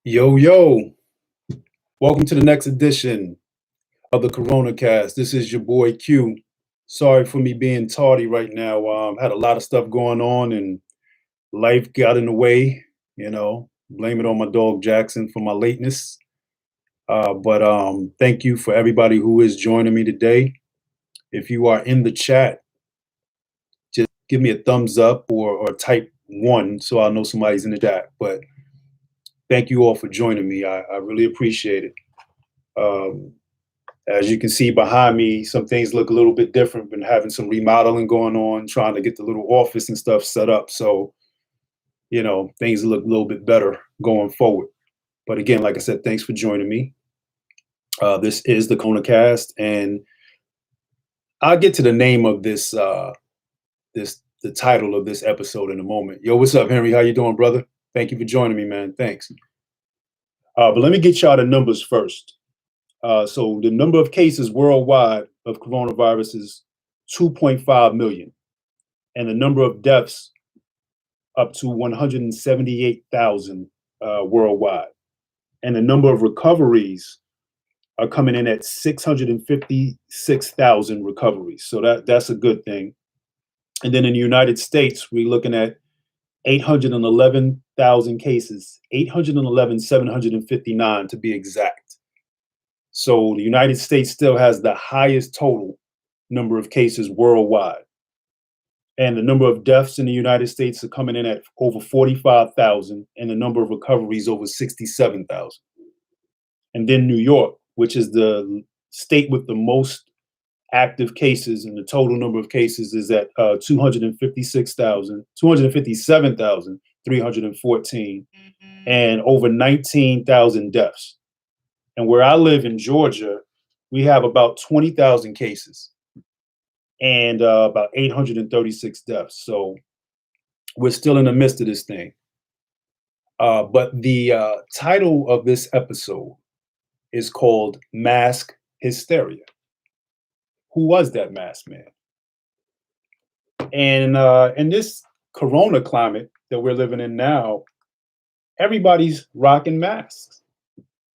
Yo, yo, welcome to the next edition of the Corona Cast. This is your boy Q. Sorry for me being tardy right now. Had a lot of stuff going on and life got in the way, blame it on my dog Jackson for my lateness. But thank you for everybody who is joining me today. If you are in the chat, just give me a thumbs up or type one so I know somebody's in the chat. But thank you all for joining me. I really appreciate it. Um, As you can see behind me, some things look a little bit different. Been having some remodeling going on, trying to get the little office and stuff set up. So, things look a little bit better going forward. But again, like I said, thanks for joining me. This is the Kona Cast, and I'll get to the name of the title of this episode in a moment. Yo, what's up, Henry? How you doing, brother? Thank you for joining me, man. Thanks. But let me get y'all the numbers first. So the number of cases worldwide of coronavirus is 2.5 million, and the number of deaths up to 178,000 worldwide. And the number of recoveries are coming in at 656,000 recoveries. So that's a good thing. And then in the United States, we're looking at 811,000 cases, 811,759 to be exact. So the United States still has the highest total number of cases worldwide. And the number of deaths in the United States are coming in at over 45,000, and the number of recoveries over 67,000. And then New York, which is the state with the most active cases, and the total number of cases is at 257,314, and over 19,000 deaths. And where I live in Georgia, we have about 20,000 cases and about 836 deaths. So we're still in the midst of this thing. But the title of this episode is called Mask Hysteria. Who was that mask man? And in this corona climate that we're living in now, everybody's rocking masks.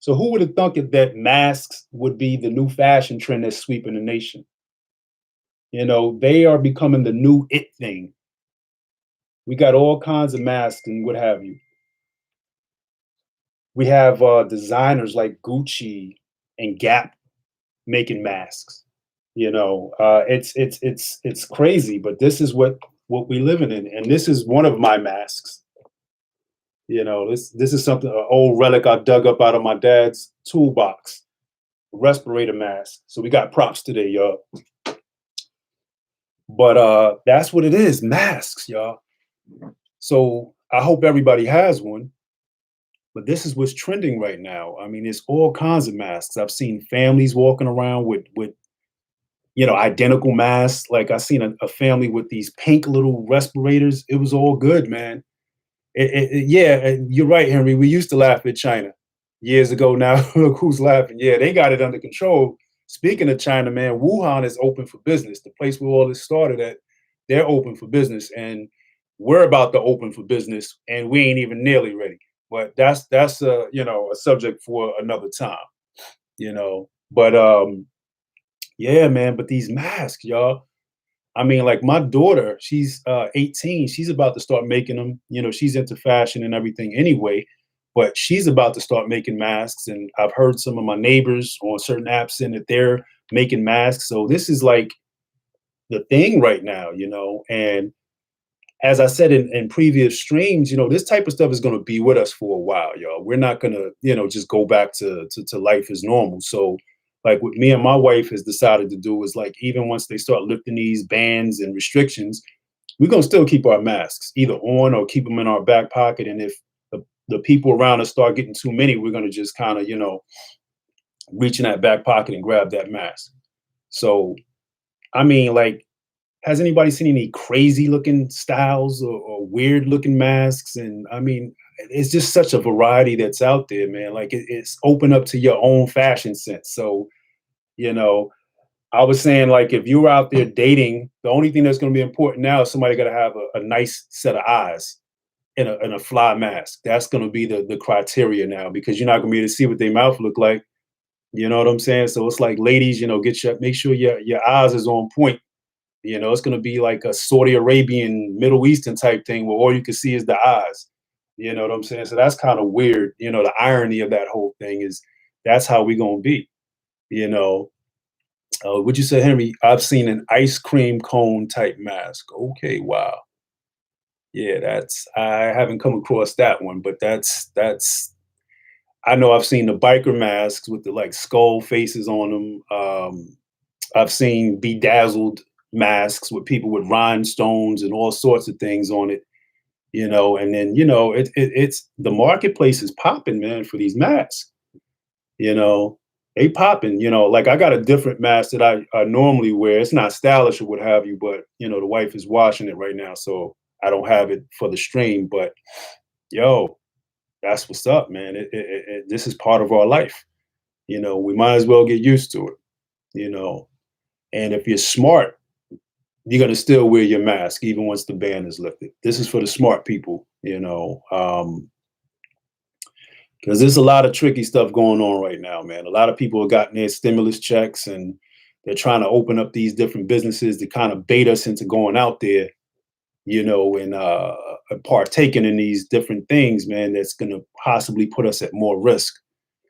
So who would have thunk that masks would be the new fashion trend that's sweeping the nation? They are becoming the new it thing. We got all kinds of masks and what have you. We have designers like Gucci and Gap making masks. It's crazy, but this is what we're living in, and this is one of my masks. This is something, an old relic I dug up out of my dad's toolbox, respirator mask. So we got props today, y'all. But that's what it is, masks, y'all. So I hope everybody has one. But this is what's trending right now. I mean, there's all kinds of masks. I've seen families walking around with identical masks. Like I seen a family with these pink little respirators. It was all good, man. Yeah, you're right, Henry. We used to laugh at China years ago. Now, look who's laughing. Yeah, they got it under control. Speaking of China, man, Wuhan is open for business. The place where all this started at, they're open for business, and we're about to open for business, and we ain't even nearly ready. But that's a subject for another time. But yeah, man. But these masks, y'all. I mean, like my daughter, she's 18. She's about to start making them. She's into fashion and everything anyway, but she's about to start making masks. And I've heard some of my neighbors on certain apps saying that they're making masks. So this is like the thing right now, And as I said in previous streams, this type of stuff is going to be with us for a while, y'all. We're not going to, just go back to life as normal. So like what me and my wife has decided to do is like, even once they start lifting these bans and restrictions, we're going to still keep our masks either on or keep them in our back pocket. And if the people around us start getting too many, we're going to just kind of, reach in that back pocket and grab that mask. So, I mean, like, has anybody seen any crazy looking styles or weird looking masks? And I mean, it's just such a variety that's out there, man. Like it's open up to your own fashion sense. So, I was saying, like, if you're out there dating, the only thing that's going to be important now is somebody got to have a nice set of eyes. in a fly mask. That's going to be the criteria now because you're not going to be able to see what their mouth look like. You know what I'm saying? So it's like, ladies, make sure your eyes is on point. It's going to be like a Saudi Arabian, Middle Eastern type thing where all you can see is the eyes. You know what I'm saying? So that's kind of weird. The irony of that whole thing is that's how we going to be. You know, would you say, Henry? I've seen an ice cream cone type mask. Okay, wow. Yeah, that's I haven't come across that one, but that's I know I've seen the biker masks with the like skull faces on them. I've seen bedazzled masks with people with rhinestones and all sorts of things on it. And then it's the marketplace is popping, man, for these masks. You know, they popping. Like I got a different mask that I normally wear. It's not stylish or what have you, but the wife is washing it right now, so I don't have it for the stream. But yo, that's what's up, man. This is part of our life. We might as well get used to it. You know, and if you're smart, you're gonna still wear your mask even once the ban is lifted. This is for the smart people. Because there's a lot of tricky stuff going on right now, man. A lot of people have gotten their stimulus checks and they're trying to open up these different businesses to kind of bait us into going out there, and partaking in these different things, man, that's going to possibly put us at more risk.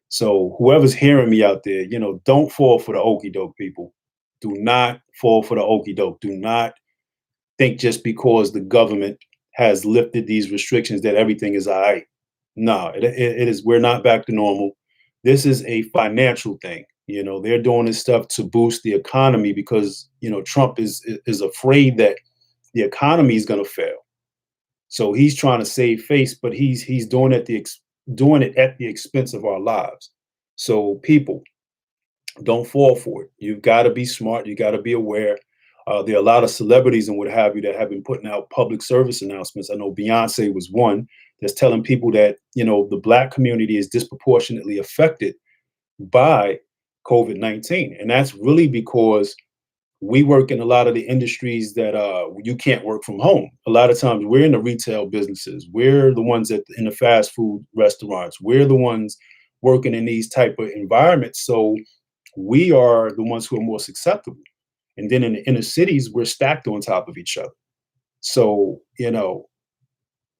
So whoever's hearing me out there, don't fall for the okey doke, people. Do not fall for the okey doke. Do not think just because the government has lifted these restrictions that everything is all right. No, it is. We're not back to normal. This is a financial thing. They're doing this stuff to boost the economy because Trump is afraid that the economy is going to fail. So he's trying to save face, but he's doing doing it at the expense of our lives. So people, don't fall for it. You've got to be smart. You got to be aware. There are a lot of celebrities and what have you that have been putting out public service announcements. I know Beyonce was one that's telling people that, the Black community is disproportionately affected by COVID-19. And that's really because we work in a lot of the industries that you can't work from home. A lot of times we're in the retail businesses. We're the ones in the fast food restaurants. We're the ones working in these type of environments. So we are the ones who are more susceptible. And then in the inner cities, we're stacked on top of each other. So,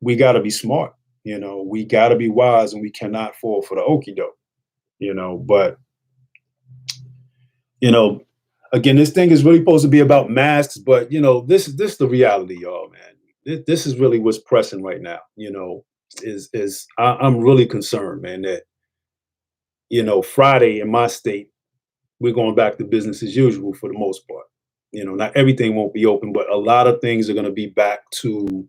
we got to be smart. We got to be wise and we cannot fall for the okey doke, but, you know, again, this thing is really supposed to be about masks, but, this is the reality, y'all, man. This is really what's pressing right now, I'm really concerned, man, that, Friday in my state, we're going back to business as usual for the most part. Not everything won't be open, but a lot of things are going to be back to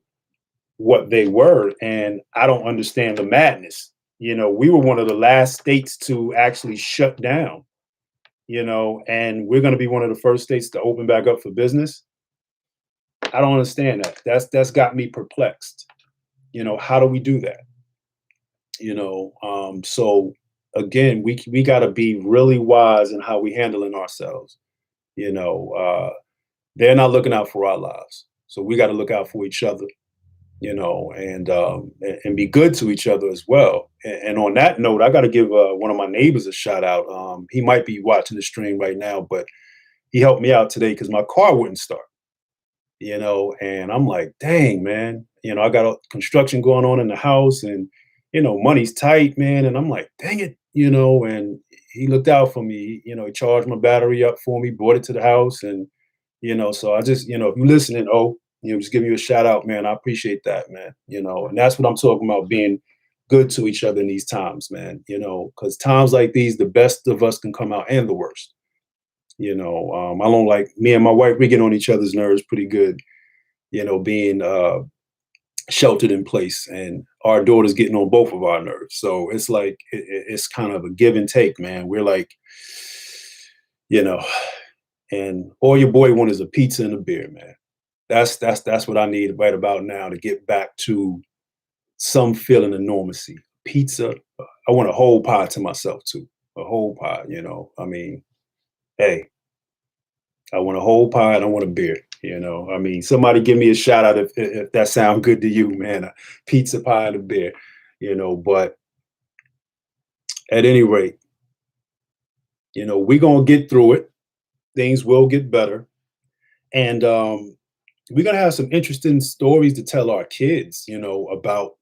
what they were. And I don't understand the madness. We were one of the last states to actually shut down, and we're going to be one of the first states to open back up for business. I don't understand that. That's got me perplexed. How do we do that? So again, we got to be really wise in how we handling ourselves. They're not looking out for our lives, so we got to look out for each other. And be good to each other as well. And on that note, I got to give one of my neighbors a shout out. He might be watching the stream right now, but he helped me out today because my car wouldn't start. And I'm like, dang, man. I got construction going on in the house, and money's tight, man. And I'm like, dang it, And he looked out for me. He charged my battery up for me, brought it to the house, and So I just, if you're listening, just give you a shout out, man. I appreciate that, man. And that's what I'm talking about, being good to each other in these times, man. Because times like these, the best of us can come out and the worst. I don't like me and my wife, we get on each other's nerves pretty good, being sheltered in place, and our daughter's getting on both of our nerves. So it's like, it's kind of a give and take, man. We're like, you know, and all your boy want is a pizza and a beer, man. That's what I need right about now to get back to some feeling of normalcy. Pizza, I want a whole pie to myself too. A whole pie, I mean, hey, I want a whole pie and I want a beer. I mean, somebody give me a shout out if that sound good to you, man. A pizza pie and a beer, but at any rate, we're gonna get through it. Things will get better. And we're gonna have some interesting stories to tell our kids, about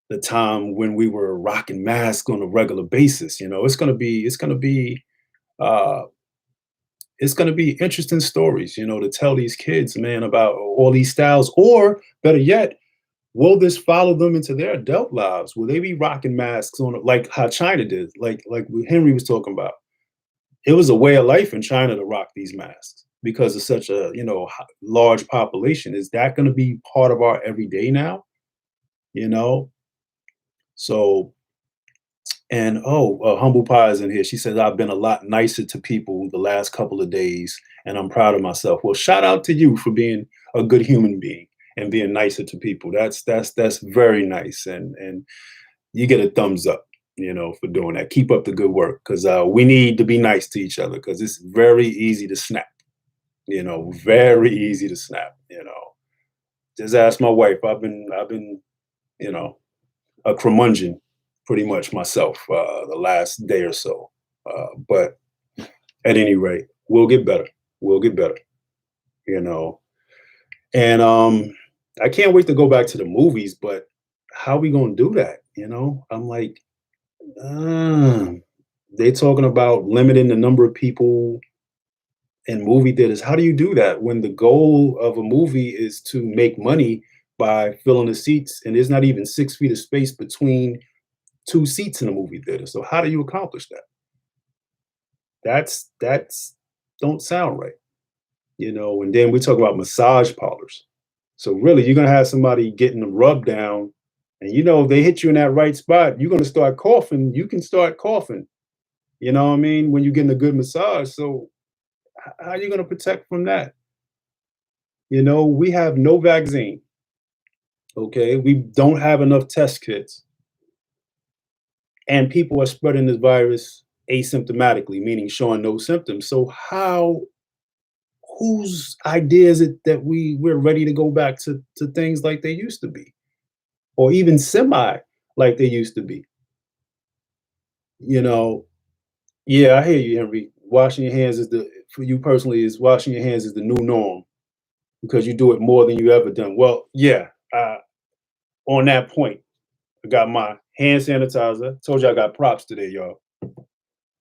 the time when we were rocking masks on a regular basis. Uh it's gonna be interesting stories, to tell these kids, man, about all these styles. Or better yet, will this follow them into their adult lives? Will they be rocking masks on like how China did, like what Henry was talking about? It was a way of life in China to rock these masks because of such a large population. Is that going to be part of our everyday now? You know, so and Humble Pie is in here. She says I've been a lot nicer to people the last couple of days, and I'm proud of myself. Well, shout out to you for being a good human being and being nicer to people. That's very nice, and you get a thumbs up, for doing that. Keep up the good work because we need to be nice to each other because it's very easy to snap. Very easy to snap. Just ask my wife. I've been, you know, a curmudgeon pretty much myself the last day or so. But at any rate, we'll get better. We'll get better. You know, and I can't wait to go back to the movies. But how we gonna do that? I'm like, uh, they talking about limiting the number of people in movie theaters. How do you do that when the goal of a movie is to make money by filling the seats and there's not even 6 feet of space between two seats in a movie theater? So how do you accomplish that? That's don't sound right, And then we talk about massage parlors. So really, you're gonna have somebody getting a rub down, and they hit you in that right spot. You're gonna start coughing. You can start coughing. You know what I mean? When you're getting a good massage. So how are you gonna protect from that? We have no vaccine. Okay, we don't have enough test kits, and people are spreading this virus asymptomatically, meaning showing no symptoms. So whose idea is it that we're ready to go back to things like they used to be, or even semi like they used to be? You know, yeah, I hear you, Henry. Washing your hands is for you personally, is washing your hands is the new norm because you do it more than you ever done. Well, yeah, on that point, I got my hand sanitizer. Told you I got props today, y'all.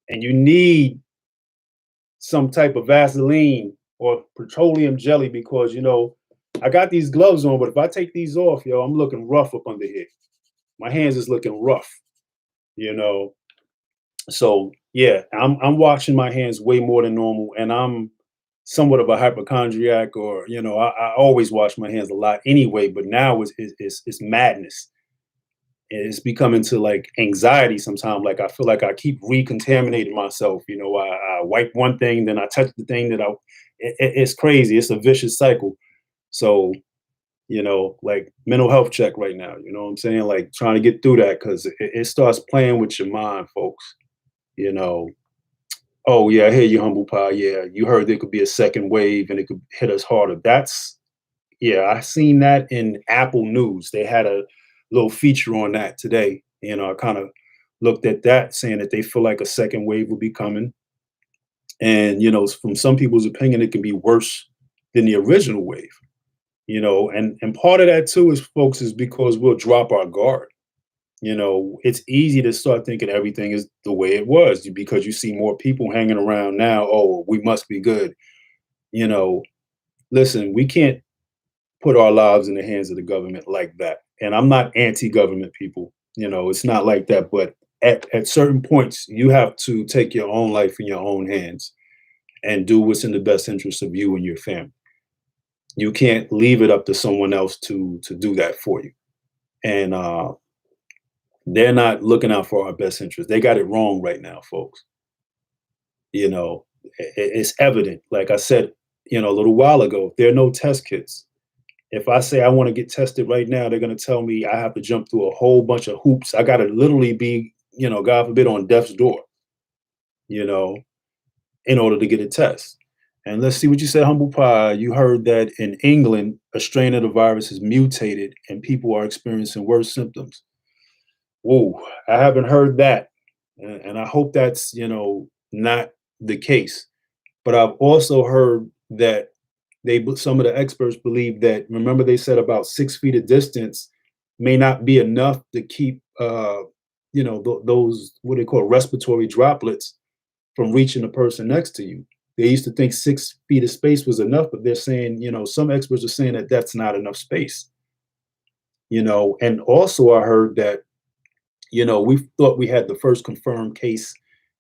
And you need some type of Vaseline or petroleum jelly because I got these gloves on, but if I take these off, I'm looking rough up under here. My hands is looking rough, you know. So yeah, I'm washing my hands way more than normal, and I'm somewhat of a hypochondriac, or I always wash my hands a lot anyway. But now it's madness. It's becoming to like anxiety sometimes. Like I feel like I keep recontaminating myself. I wipe one thing, then I touch the thing that it's crazy. It's a vicious cycle. So, like mental health check right now, you know what I'm saying? Like trying to get through that because it starts playing with your mind, folks. You know, oh yeah, I hear you, Humble Pie. Yeah, you heard there could be a second wave and it could hit us harder. Yeah, I seen that in Apple News. They had a little feature on that today. I kind of looked at that, saying that they feel like a second wave will be coming. And from some people's opinion, it can be worse than the original wave. And part of that too is, folks, is because we'll drop our guard. It's easy to start thinking everything is the way it was because you see more people hanging around now. Oh, we must be good. You know, Listen, we can't put our lives in the hands of the government like that. And I'm not anti-government, people. It's not like that. But at certain points, you have to take your own life in your own hands and do what's in the best interest of you and your family. You can't leave it up to someone else to do that for you. And they're not looking out for our best interest. They got it wrong right now, folks. It's evident. Like I said, a little while ago, if there are no test kits, if I say I want to get tested right now, they're going to tell me I have to jump through a whole bunch of hoops. I got to literally be, God forbid, on death's door, you know, in order to get a test. And let's see what you said, Humble Pie. You heard that in England, a strain of the virus has mutated and people are experiencing worse symptoms. Whoa, I haven't heard that. And I hope that's, not the case. But I've also heard that some of the experts believe that, remember they said about 6 feet of distance may not be enough to keep, those, what they call respiratory droplets from reaching the person next to you. They used to think 6 feet of space was enough, but they're saying, some experts are saying that that's not enough space, and also I heard that, we thought we had the first confirmed case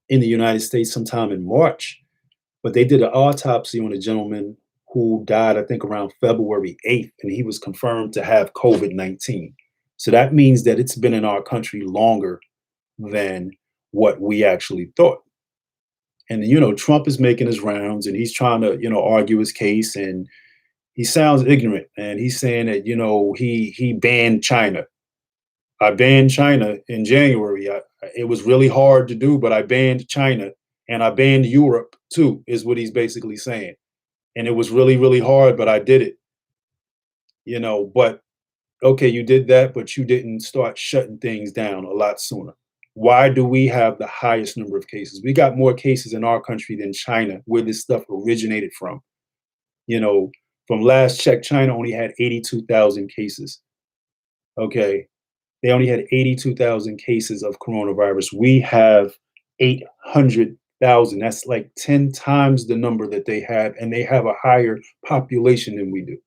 in the United States sometime in March, but they did an autopsy on a gentleman who died, I think, around February 8th, and he was confirmed to have COVID-19. So that means that it's been in our country longer than what we actually thought. And, Trump is making his rounds and he's trying to, argue his case. And he sounds ignorant. And he's saying that, he banned China. I banned China in January. It was really hard to do, but I banned China and I banned Europe too, is what he's basically saying. And it was really, really hard, but I did it, but okay, you did that, but you didn't start shutting things down a lot sooner. Why do we have the highest number of cases? We got more cases in our country than China, where this stuff originated from. You know, from last check, China only had 82,000 cases. Okay. They only had 82,000 cases of coronavirus. We have 800,000. That's like 10 times the number that they have, and they have a higher population than we do.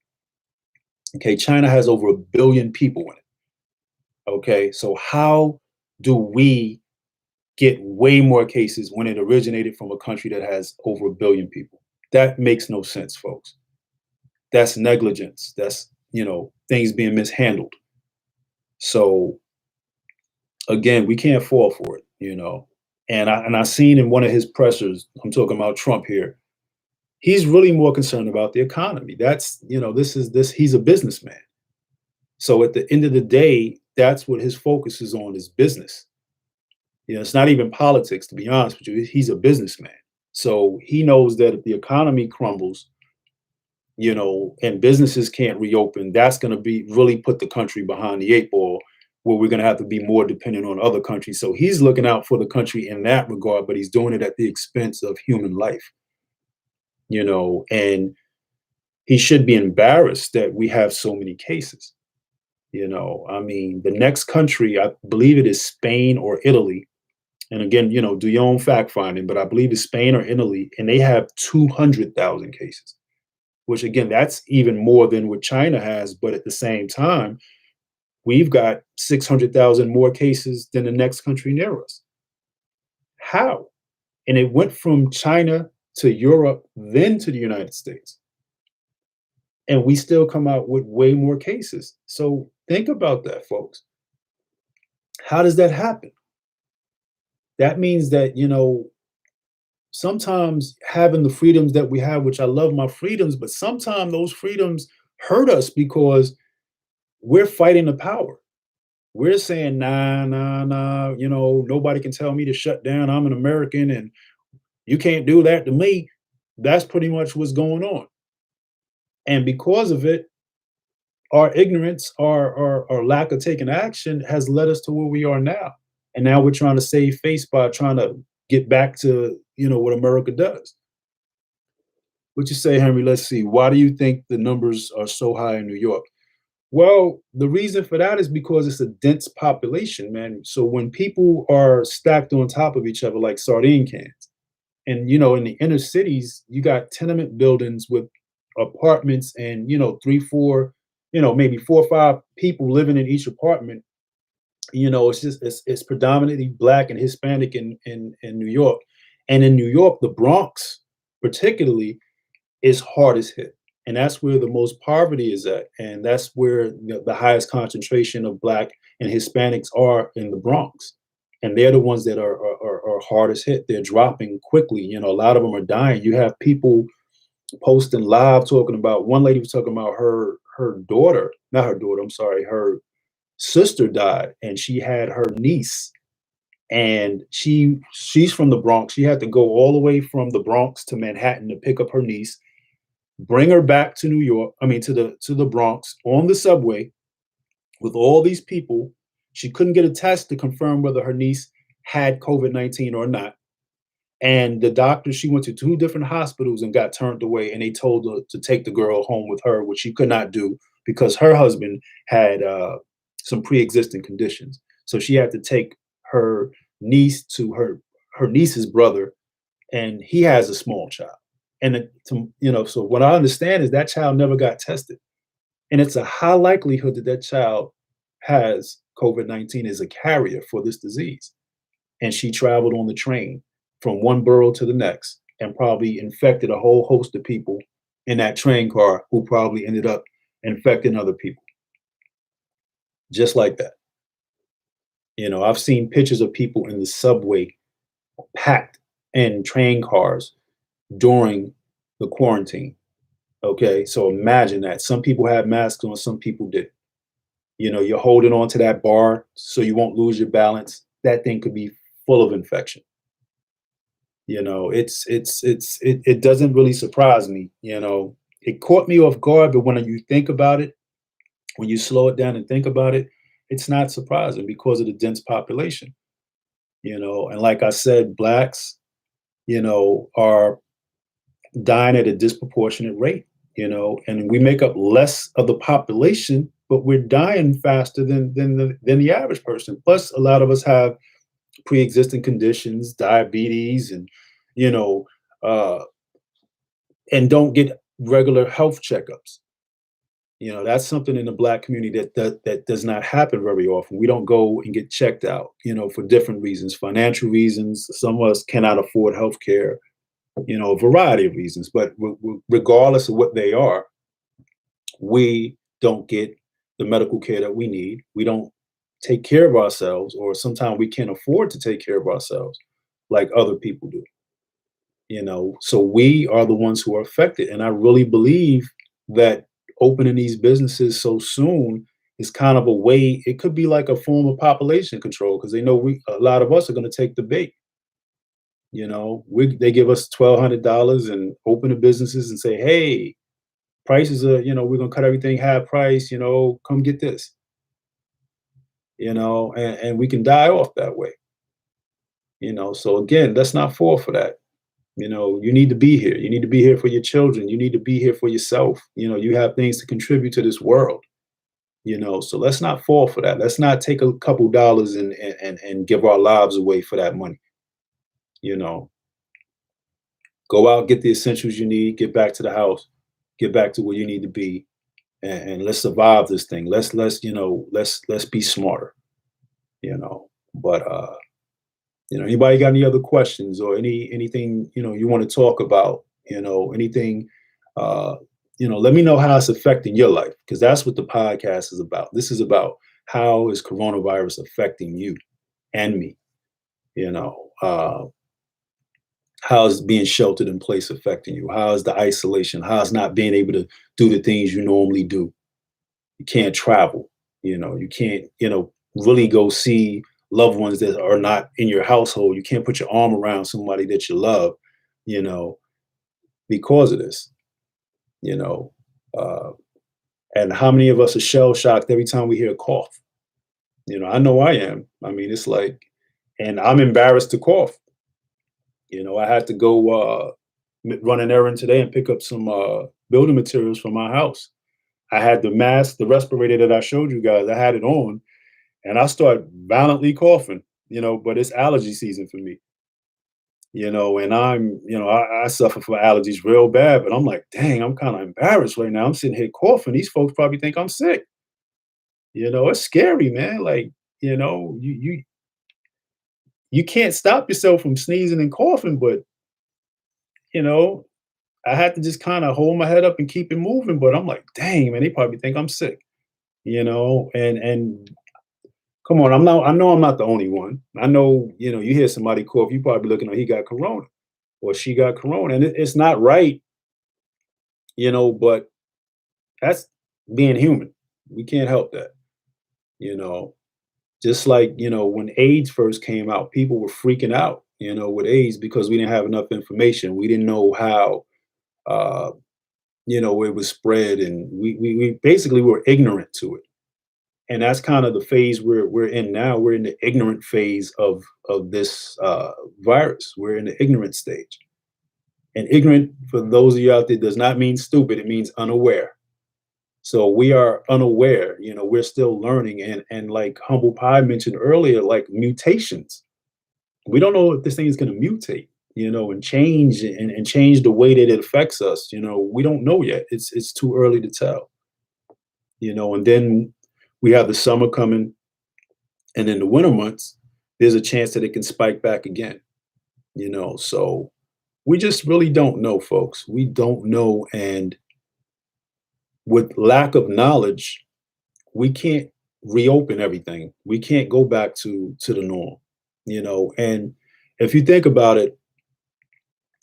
Okay. China has over 1 billion people in it. Okay. So, how do we get way more cases when it originated from a country that has over 1 billion people? That makes no sense, folks. That's negligence. That's, things being mishandled. So again, we can't fall for it. And I seen in one of his pressers, I'm talking about Trump here, he's really more concerned about the economy. That's, he's a businessman. So at the end of the day, that's what his focus is on, is business. It's not even politics, to be honest with you. He's a businessman. So he knows that if the economy crumbles, and businesses can't reopen, that's going to be really put the country behind the 8 ball, where we're going to have to be more dependent on other countries. So he's looking out for the country in that regard, but he's doing it at the expense of human life, and he should be embarrassed that we have so many cases. I mean, the next country, I believe it is Spain or Italy. And again, do your own fact finding, but I believe it's Spain or Italy, and they have 200,000 cases, which again, that's even more than what China has. But at the same time, we've got 600,000 more cases than the next country near us. How? And it went from China to Europe, then to the United States. And we still come out with way more cases. So think about that, folks. How does that happen? That means that, sometimes having the freedoms that we have, which I love my freedoms, but sometimes those freedoms hurt us because we're fighting the power. We're saying, nah, nah, nah, nobody can tell me to shut down. I'm an American and you can't do that to me. That's pretty much what's going on. And because of it, our ignorance, our lack of taking action has led us to where we are now. And now we're trying to save face by trying to get back to, what America does. What you say, Henry? Let's see. Why do you think the numbers are so high in New York? Well, the reason for that is because it's a dense population, man. So when people are stacked on top of each other like sardine cans, and in the inner cities, you got tenement buildings with apartments and three, four, maybe 4 or 5 people living in each apartment. It's just it's predominantly Black and Hispanic in New York. And in New York, the Bronx particularly is hardest hit. And that's where the most poverty is at. And that's where the highest concentration of Black and Hispanics are, in the Bronx. And they're the ones that are hardest hit. They're dropping quickly. A lot of them are dying. You have people posting live talking about, one lady was talking about her daughter, not her daughter, I'm sorry, her sister died, and she had her niece and she's from the Bronx. She had to go all the way from the Bronx to Manhattan to pick up her niece, bring her back to New York. I mean, to the Bronx on the subway with all these people. She couldn't get a test to confirm whether her niece had COVID-19 or not. And the doctor, she went to two different hospitals and got turned away. And they told her to take the girl home with her, which she could not do because her husband had some pre-existing conditions. So she had to take her niece to her niece's brother, and he has a small child. And so what I understand is that child never got tested, and it's a high likelihood that that child has COVID-19, is a carrier for this disease. And she traveled on the train from one borough to the next and probably infected a whole host of people in that train car who probably ended up infecting other people just like that. I've seen pictures of people in the subway packed in train cars during the quarantine. Okay, so imagine that. Some people had masks on, some people didn't. You're holding on to that bar so you won't lose your balance. That thing could be full of infection. It doesn't really surprise me. It caught me off guard, but when you think about it, when you slow it down and think about it, it's not surprising because of the dense population. And like I said, blacks, are dying at a disproportionate rate. And we make up less of the population, but we're dying faster than the average person. Plus, a lot of us have pre-existing conditions, diabetes, and you know, uh, and don't get regular health checkups. That's something in the black community that does not happen very often. We don't go and get checked out, for different reasons, financial reasons. Some of us cannot afford health care, a variety of reasons. But regardless of what they are, we don't get the medical care that we need. We don't take care of ourselves, or sometimes we can't afford to take care of ourselves like other people do. So we are the ones who are affected. And I really believe that opening these businesses so soon is kind of a way, it could be like a form of population control, because they know a lot of us are going to take the bait. They give us $1,200 and open the businesses and say, hey, prices are, we're going to cut everything half price, come get this, and we can die off that way. So again, let's not fall for that. You need to be here. You need to be here for your children. You need to be here for yourself. You have things to contribute to this world. So let's not fall for that. Let's not take a couple dollars and give our lives away for that money. You know, go out, get the essentials you need, get back to the house, get back to where you need to be, and let's survive this thing. Let's be smarter. But anybody got any other questions or anything you want to talk about? Anything. Let me know how it's affecting your life, because that's what the podcast is about. This is about how is coronavirus affecting you and me. How is being sheltered in place affecting you? How is the isolation? How is not being able to do the things you normally do? You can't travel. You can't, really go see loved ones that are not in your household. You can't put your arm around somebody that you love, you know, because of this, you know. Uh, and how many of us are shell shocked every time we hear a cough? I know I am. I mean, it's like, and I'm embarrassed to cough. I had to go run an errand today and pick up some building materials for my house. I had the mask, the respirator that I showed you guys. I had it on, and I started violently coughing. But it's allergy season for me. And I suffer from allergies real bad. But I'm like, dang, I'm kind of embarrassed right now. I'm sitting here coughing. These folks probably think I'm sick. It's scary, man. Like, you can't stop yourself from sneezing and coughing, but you know, I had to just kind of hold my head up and keep it moving. But I'm like, dang, man, they probably think I'm sick. And come on, I know I'm not the only one. I know, you hear somebody cough, you probably looking at he got corona or she got corona. And it's not right, but that's being human. We can't help that, you know. Just like, when AIDS first came out, people were freaking out, with AIDS because we didn't have enough information. We didn't know how, uh, it was spread, and we basically were ignorant to it. And that's kind of the phase we're in now. We're in the ignorant phase of this virus. We're in the ignorant stage. And ignorant, for those of you out there, does not mean stupid. It means unaware. So we are unaware. We're still learning. And like Humble Pie mentioned earlier, like mutations. We don't know if this thing is going to mutate, and change and change the way that it affects us. We don't know yet. It's too early to tell. And then we have the summer coming, and in the winter months, there's a chance that it can spike back again. So we just really don't know, folks. We don't know, and with lack of knowledge, we can't reopen everything. We can't go back to the norm. And if you think about it,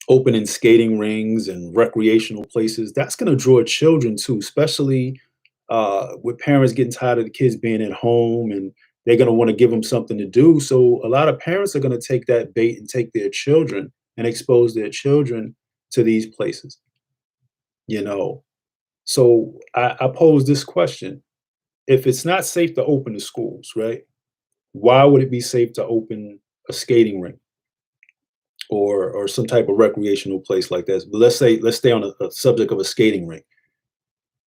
opening skating rings and recreational places, that's going to draw children too, especially with parents getting tired of the kids being at home, and they're going to want to give them something to do. So a lot of parents are going to take that bait and take their children and expose their children to these places. you know so I pose this question: if it's not safe to open the schools, right, why would it be safe to open a skating rink or some type of recreational place like this? But let's stay on a subject of a skating rink.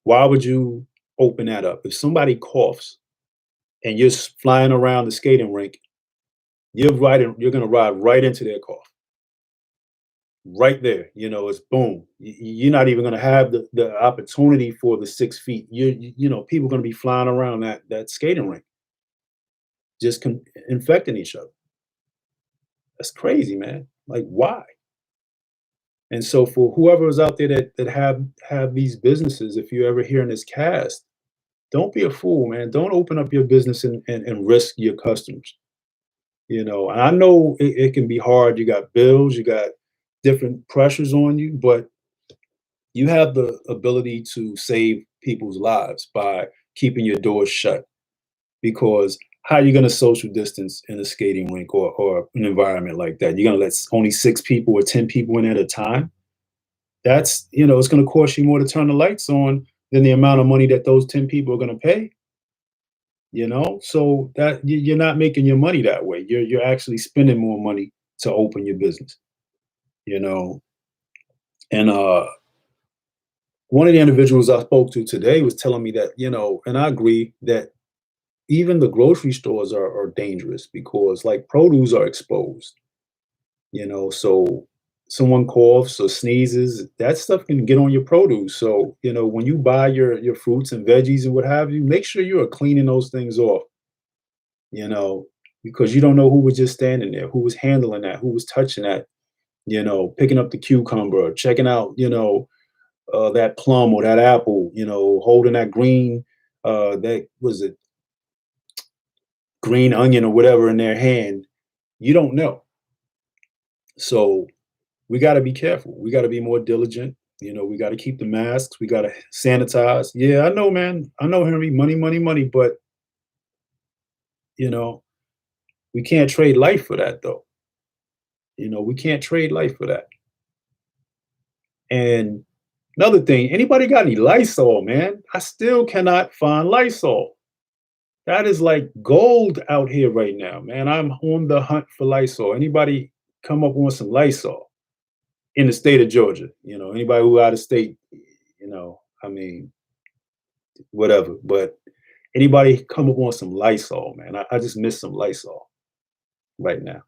Why would you open that up? If somebody coughs and you're flying around the skating rink, you're going to ride right into their cough, right there. It's boom. You're not even going to have the opportunity for the 6 feet. People are going to be flying around that skating rink, just infecting each other. That's crazy, man. Like, why? And so for whoever is out there that have these businesses, if you're ever hearing this cast, don't be a fool, man. Don't open up your business and risk your customers. And I know it can be hard. You got bills, you got different pressures on you, but you have the ability to save people's lives by keeping your doors shut. Because how are you going to social distance in a skating rink or an environment like that? You're going to let only 6 people or 10 people in at a time? It's going to cost you more to turn the lights on than the amount of money that those 10 people are going to pay. So that you're not making your money that way. You're actually spending more money to open your business. You know, and one of the individuals I spoke to today was telling me that, and I agree that even the grocery stores are dangerous because like produce are exposed. So someone coughs or sneezes, that stuff can get on your produce. So, when you buy your fruits and veggies and what have you, make sure you are cleaning those things off, you know, because you don't know who was just standing there, who was handling that, who was touching that, picking up the cucumber, checking out, that plum or that apple, holding that green, that was it, green onion or whatever in their hand. You don't know. So we got to be careful. We got to be more diligent. We got to keep the masks. We got to sanitize. Yeah, I know, man. I know, Henry. Money, money, money. But you know, we can't trade life for that, though. We can't trade life for that. And another thing, anybody got any Lysol, man? I still cannot find Lysol. That is like gold out here right now, man. I'm on the hunt for Lysol. Anybody come up on some Lysol in the state of Georgia? Anybody who out of state, I mean, whatever. But anybody come up on some Lysol, man. I just miss some Lysol right now.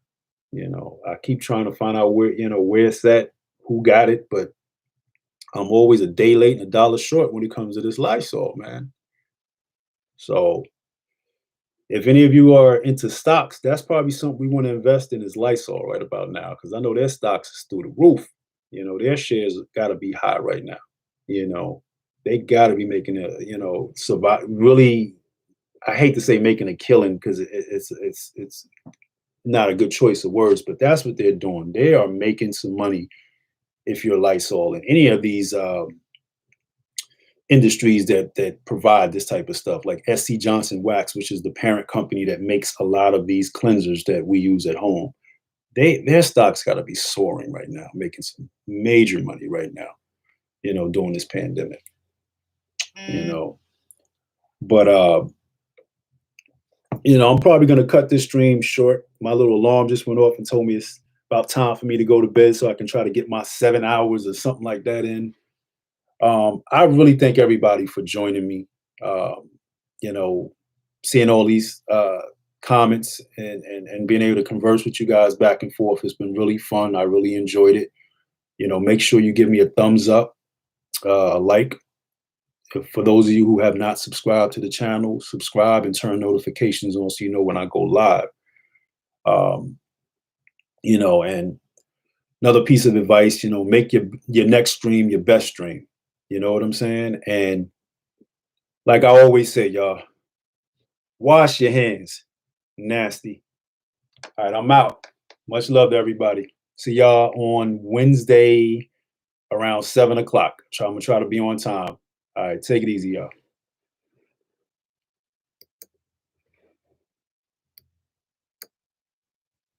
I keep trying to find out where it's at, who got it, but I'm always a day late and a dollar short when it comes to this Lysol, man. So if any of you are into stocks, that's probably something we want to invest in is Lysol right about now, because I know their stocks is through the roof. Their shares got to be high right now. You know, they got to be making survive. Really, I hate to say making a killing because it's not a good choice of words, but that's what they're doing. They are making some money if you're Lysol and any of these industries that provide this type of stuff, like SC Johnson Wax, which is the parent company that makes a lot of these cleansers that we use at home. Their stock's got to be soaring right now, making some major money right now, during this pandemic, you know. But I'm probably gonna cut this stream short. My little alarm just went off and told me it's about time for me to go to bed so I can try to get my 7 hours or something like that in. I really thank everybody for joining me. Um, you know, Seeing all these comments and being able to converse with you guys back and forth has been really fun. I really enjoyed it. Make sure you give me a thumbs up, a like. For those of you who have not subscribed to the channel, subscribe and turn notifications on so you know when I go live. Um, and another piece of advice, make your next stream your best stream. You know what I'm saying? And like I always say, y'all, wash your hands. Nasty. All right, I'm out. Much love to everybody. See y'all on Wednesday around 7 o'clock. I'm gonna try to be on time. All right, take it easy, y'all.